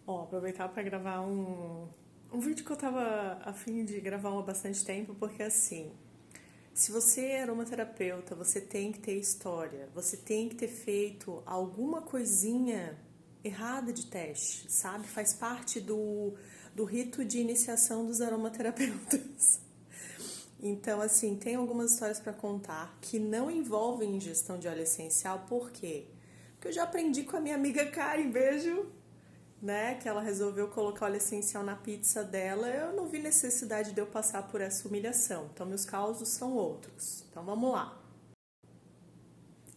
Ó, aproveitar para gravar um vídeo que eu tava a fim de gravar há bastante tempo, porque assim, se você é aromaterapeuta, você tem que ter história, você tem que ter feito alguma coisinha errada de teste, sabe? Faz parte do rito de iniciação dos aromaterapeutas. Então, assim, tem algumas histórias para contar que não envolvem ingestão de óleo essencial, por quê? Porque eu já aprendi com a minha amiga Karen, beijo, né, que ela resolveu colocar óleo essencial na pizza dela. Eu não vi necessidade de eu passar por essa humilhação. Então, meus causos são outros. Então, vamos lá.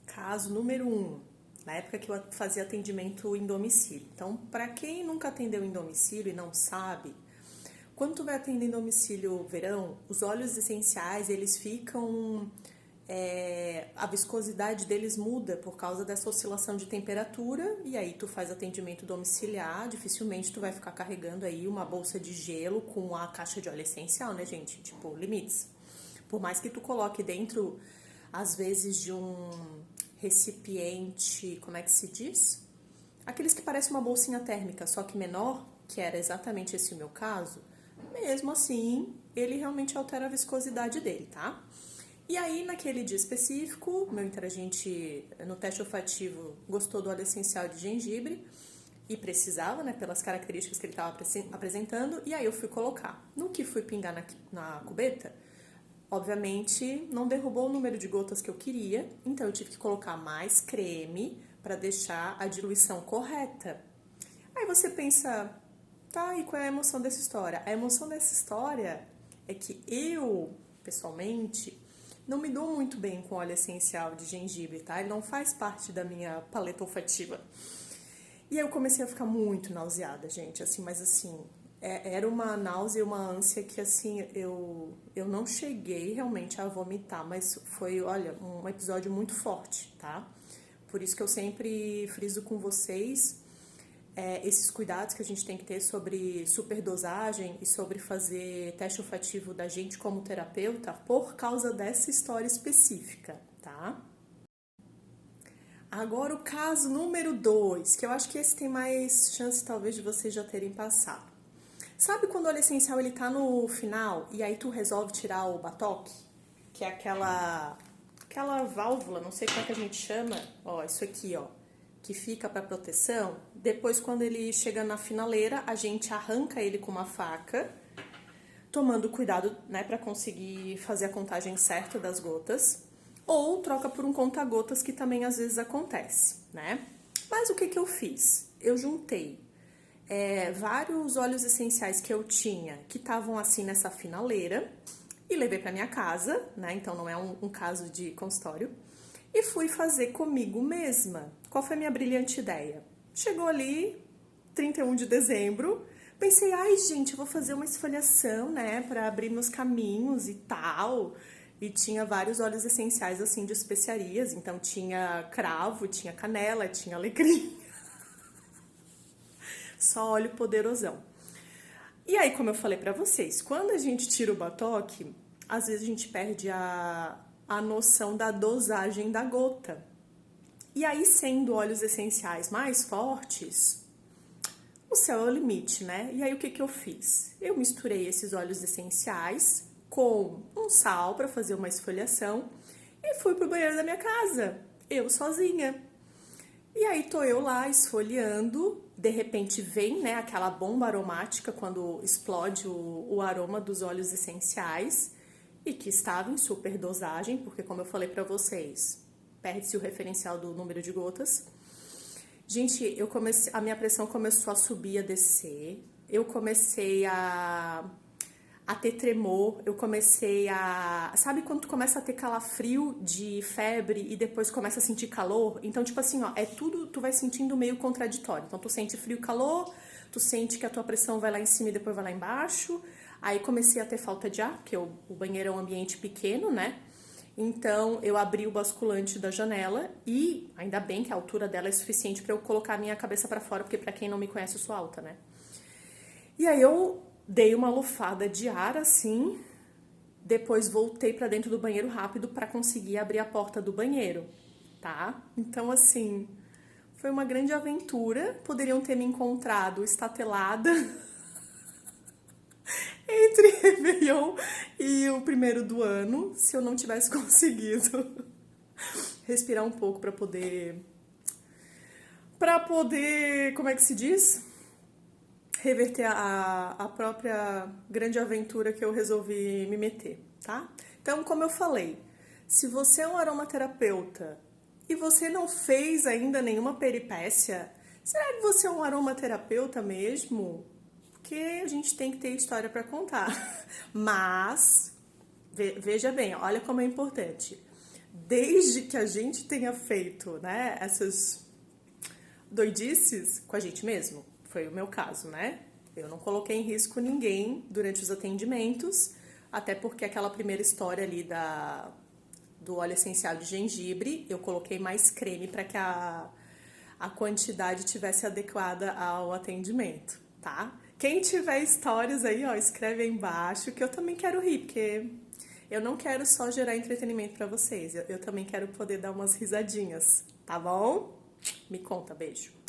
Caso número 1, na época que eu fazia atendimento em domicílio. Então, para quem nunca atendeu em domicílio e não sabe, quando tu vai atender em domicílio verão, os óleos essenciais, eles ficam... a viscosidade deles muda por causa dessa oscilação de temperatura, e aí tu faz atendimento domiciliar, dificilmente tu vai ficar carregando aí uma bolsa de gelo com a caixa de óleo essencial, né, gente? Tipo, limites. Por mais que tu coloque dentro, às vezes, de um recipiente, como é que se diz? Aqueles que parecem uma bolsinha térmica, só que menor, que era exatamente esse o meu caso, mesmo assim, ele realmente altera a viscosidade dele, tá? E aí, naquele dia específico, meu interagente no teste olfativo gostou do óleo essencial de gengibre e precisava, né, pelas características que ele estava apresentando, e aí eu fui colocar. No que fui pingar na cubeta, obviamente não derrubou o número de gotas que eu queria, então eu tive que colocar mais creme para deixar a diluição correta. Aí você pensa, tá, e qual é a emoção dessa história? A emoção dessa história é que eu, pessoalmente, não me dou muito bem com óleo essencial de gengibre, tá? Ele não faz parte da minha paleta olfativa. E aí eu comecei a ficar muito nauseada, gente, assim, mas assim, era uma náusea e uma ânsia que, assim, eu não cheguei realmente a vomitar, mas foi, olha, um episódio muito forte, tá? Por isso que eu sempre friso com vocês esses cuidados que a gente tem que ter sobre superdosagem e sobre fazer teste olfativo da gente como terapeuta por causa dessa história específica, tá? Agora o caso número 2, que eu acho que esse tem mais chance talvez de vocês já terem passado. Sabe quando o óleo essencial ele tá no final e aí tu resolve tirar o batoque? Que é aquela válvula, não sei como é que a gente chama, ó, isso aqui, ó, que fica para proteção. Depois, quando ele chega na finaleira, a gente arranca ele com uma faca, tomando cuidado, né, para conseguir fazer a contagem certa das gotas, ou troca por um conta-gotas, que também às vezes acontece, né? Mas o que que eu fiz? Eu juntei vários óleos essenciais que eu tinha, que estavam assim nessa finaleira, e levei para minha casa, né? Então não é um caso de consultório. E fui fazer comigo mesma. Qual foi a minha brilhante ideia? Chegou ali, 31 de dezembro, pensei, ai gente, eu vou fazer uma esfoliação, né, para abrir meus caminhos e tal. E tinha vários óleos essenciais, assim, de especiarias. Então tinha cravo, tinha canela, tinha alecrim. Só óleo poderosão. E aí, como eu falei pra vocês, quando a gente tira o batoque, às vezes a gente perde a noção da dosagem da gota. E aí, sendo óleos essenciais mais fortes, o céu é o limite, né? E aí, o que que eu fiz? Eu misturei esses óleos essenciais com um sal para fazer uma esfoliação e fui pro banheiro da minha casa, eu sozinha. E aí tô eu lá esfoliando, de repente vem, né, aquela bomba aromática quando explode o aroma dos óleos essenciais e que estava em super dosagem, porque como eu falei pra vocês, perde-se o referencial do número de gotas. Gente, a minha pressão começou a subir, a descer, eu comecei a ter tremor, eu comecei a... Sabe quando tu começa a ter calafrio de febre e depois começa a sentir calor? Então, tipo assim, ó, é tudo, tu vai sentindo meio contraditório. Então, tu sente frio e calor, tu sente que a tua pressão vai lá em cima e depois vai lá embaixo. Aí comecei a ter falta de ar, porque o banheiro é um ambiente pequeno, né? Então, eu abri o basculante da janela e ainda bem que a altura dela é suficiente para eu colocar a minha cabeça para fora, porque para quem não me conhece, eu sou alta, né? E aí eu dei uma lufada de ar assim, depois voltei para dentro do banheiro rápido para conseguir abrir a porta do banheiro, tá? Então assim, Foi uma grande aventura. Poderiam ter me encontrado estatelada entre Réveillon e o primeiro do ano, se eu não tivesse conseguido respirar um pouco para poder, como é que se diz? Reverter a própria grande aventura que eu resolvi me meter, tá? Então, como eu falei, se você é um aromaterapeuta e você não fez ainda nenhuma peripécia, será que você é um aromaterapeuta mesmo? Porque a gente tem que ter história para contar. Mas, veja bem, olha como é importante. Desde que a gente tenha feito, né, essas doidices com a gente mesmo, foi o meu caso, né? Eu não coloquei em risco ninguém durante os atendimentos, até porque aquela primeira história ali do óleo essencial de gengibre, eu coloquei mais creme para que a quantidade tivesse adequada ao atendimento, tá? Quem tiver histórias aí, ó, escreve aí embaixo que eu também quero rir, porque eu não quero só gerar entretenimento para vocês, eu também quero poder dar umas risadinhas, tá bom? Me conta, beijo.